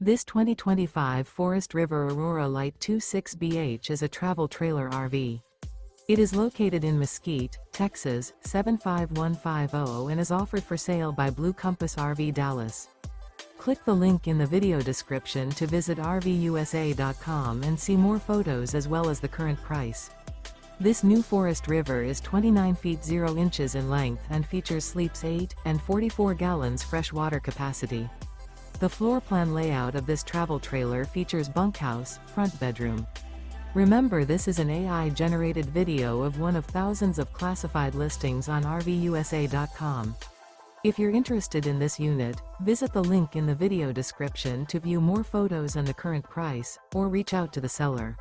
This 2025 Forest River Aurora Light 26BH is a travel trailer RV. It is located in Mesquite, Texas, 75150 and is offered for sale by Blue Compass RV Dallas. Click the link in the video description to visit RVUSA.com and see more photos as well as the current price. This new Forest River is 29 feet 0 inches in length and features sleeps 8 and 44 gallons fresh water capacity. The floor plan layout of this travel trailer features bunkhouse, front bedroom. Remember, this is an AI-generated video of one of thousands of classified listings on RVUSA.com. If you're interested in this unit, visit the link in the video description to view more photos and the current price, or reach out to the seller.